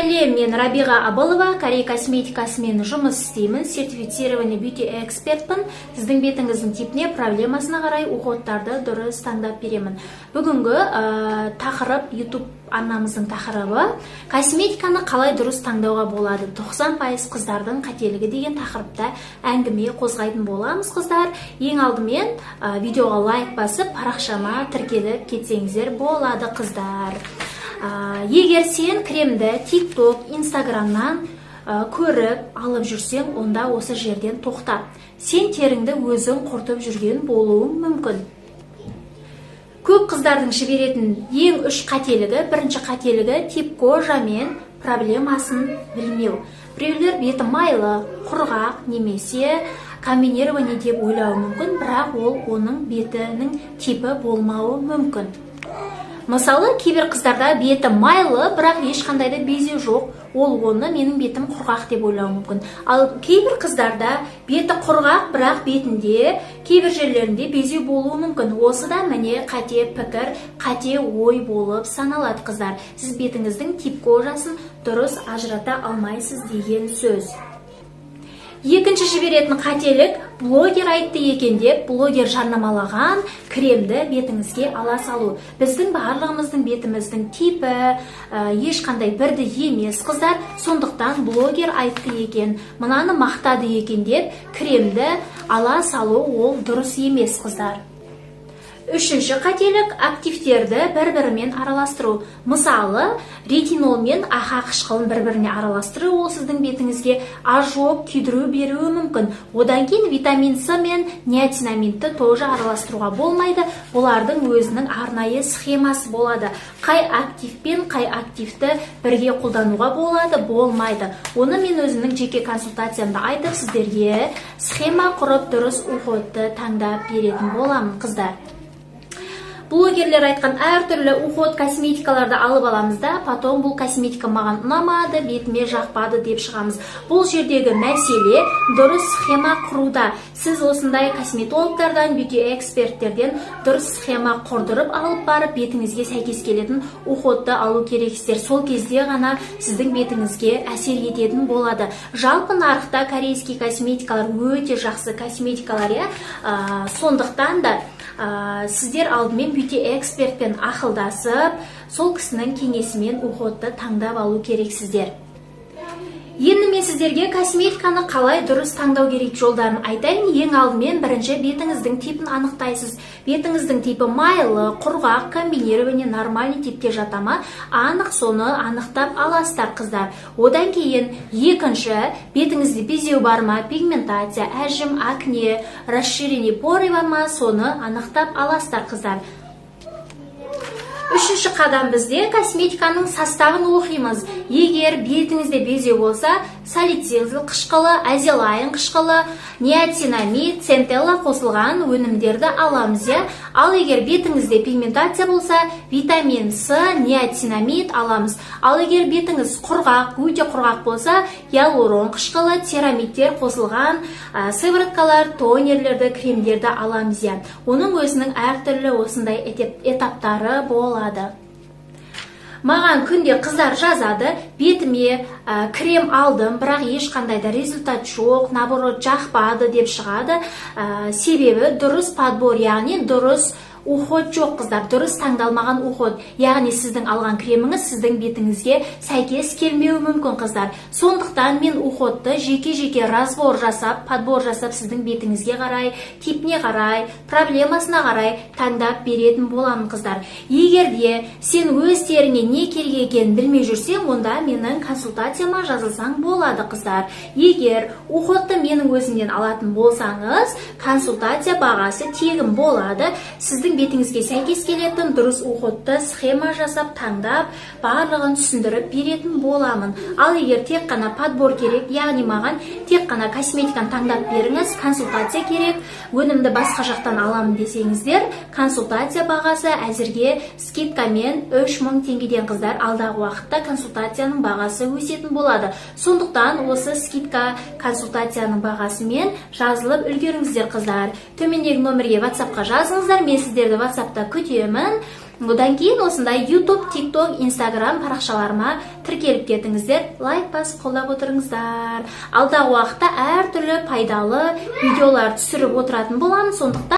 сәлем, мен Рабиға Абылова, Корей косметикасымен жұмыс істеймін, сертифицирование бьюти экспертпін. Сіздің бетіңіздің типіне, проблемасына қарай уходтарды дұрыс таңдап беремін. Бүгінгі тақырып, YouTube арнамыздың тақырыбы косметиканы қалай дұрыс таңдауға болады. 90% қыздардың қателігі деген тақырыпта әңгіме қозғайтын боламыз, қыздар. Ең алдымен видеоға лайк басып, парақшама тіркеліп кетсеңіздер болады, қыздар. Егер сен кремді TikTok, Instagramнан көріп алып жүрсең, онда осы жерден тоқтап. Сен теріңді өзің құртып жүрген болуың мүмкін. Көп қыздардың жіберетін ең үш қателігі, бірінші қателігі тип кожамен проблемасын білмеу. Біреулер беті майлы, құрғақ немесе комбинирование деп ойлауы мүмкін, бірақ ол оның бетінің типі болмауы мүмкін. Мысалы, кейбір қыздарда беті майлы, бірақ ешқандай да безе жоқ, ол оны менің бетім құрғақ деп ойлауы мүмкін. Ал кейбір қыздарда беті құрғақ, бірақ бетінде кейбір жерлерінде безе болуы мүмкін. Осы да міне қате пікір, қате ой болып саналады, қыздар. Сіз бетіңіздің тип кожасын дұрыс ажырата алмайсыз деген сөз. Екінші жіберетін қателік, блогер айтты екен деп, блогер жарнамалаған кремді бетіңізге ала салу. Біздің барлығымыздың бетіміздің типі ешқандай бірді емес, қыздар. Сондықтан блогер айтты екен, мынаны мақтады екен деп, кремді ала салу ол дұрыс емес, қыздар. Үшінші қателік, активтерді бір-бірімен араластыру. Мысалы, ретинол мен аха қышқылын бір-біріне араластыру, ол сіздің бетіңізге ожог, күйдіру беруі мүмкін. Одан кейін витамин С мен неотинамидті тоже араластыруға болмайды. Бұлардың өзінің арнайы схемасы болады. Қай актив пен қай активті бірге қолдануға болады, болмайды. Оны мен өзімнің жеке консультациямда айтып, сіздерге схема құрып дұрыс уходты таңдап беретін боламын, қыздар. Блогерлер айтқан әртүрлі уход косметикаларды алып аламыз да, потом бұл косметика маған ұнамады, бетіме жақпады деп шығамыз. Бұл жердегі мәселе дұрыс схема құруда. Сіз осындай косметологтардан, бьюти эксперттерден дұрыс схема құрдырып алып барып, бетіңізге сәйкес келетін уходты алу керексіздер. Сол кезде ғана сіздің бетіңізге әсер ететін болады. Жалпы нарықта корейский косметикалар өте жақсы косметикалар, сондықтан да сіздер алдымен бьюти экспертпен ақылдасып, сол кісінің кеңесімен уходты таңдап алу керексіздер. Енді мен сіздерге косметиканы қалай дұрыс таңдау керек жолдарын айтайын. Ең алдымен бірінші бетіңіздің типін анықтайсыз. Бетіңіздің типі майлы, құрғақ, комбинирование, нормальный типке жатама, анық соны анықтап аласыздар, қыздар. Одан кейін екінші, бетіңізде безеу бар ма, пигментация, әжім, акне, расширение поры бар ма, соны анықтап аласыздар, қыздар. Үшінші қадам бізде косметиканың составын оқимыз. Егер бетіңізде безеу болса, салицилзил қышқылы, азелайн қышқылы, неотинамид, центелла қосылған өнімдерді аламыз. Ал егер бетіңізде пигментация болса, витамин С, неотинамид аламыз. Ал егер бетіңіз құрғақ, өте құрғақ болса, гиалурон қышқылы, терамидтер қосылған сывороткалар, тонерлерді, кремдерді аламыз. Оның өзінің әртүрлі осындай этаптары болады. Маған күнде қыздар жазады, бетіме крем алдым, бірақ ешқандай да результат жоқ, наоборот жақпады деп шығады. Себебі дұрыс подбор, яғни дұрыс уход жоқ, қыздар, дұрыс таңдалмаған уход. Яғни сіздің алған креміңіз сіздің бетіңізге сәйкес келмеуі мүмкін, қыздар. Сондықтан мен уходты жеке-жеке разбор жасап, подбор жасап, сіздің бетіңізге қарай, типіне қарай, проблемасына қарай таңдап беретін боламын, қыздар. Егер де сен өз теріңе не керек екенін білмей жүрсең, онда менің консультацияма жазылсаң болады, қыздар. Егер уходты менің өзімнен алатын болсаңыз, консультация бағасы тегін болады. Сіздің бетіңізге сәйкес келетін дұрыс уходты схема жасап, таңдап, барлығын түсіндіріп беретін боламын. Ал егер тек қана подбор керек, яғни маған тек қана косметиканы таңдап беріңіз, консультация керек, өнімді басқа жақтан аламын десеңіздер, консультация бағасы әзірге скидкамен 3000 теңгеден, қыздар. Алдағы уақытта консультацияның бағасы өсетін болады. Сондықтан осы скидка консультацияның бағасымен жазылып үлгеріңіздер, қыздар. Төмендегі номерге WhatsApp-қа жазыңыздар, мен сіздерді WhatsApp-та күтемін. Одан кейін осындай YouTube, TikTok, Instagram парақшаларыма тіркеліп кетіңіздер, лайк басып қолдап отырыңыздар. Алдағы уақытта әртүрлі пайдалы видеолар түсіріп отыратын боламын. Сондықтан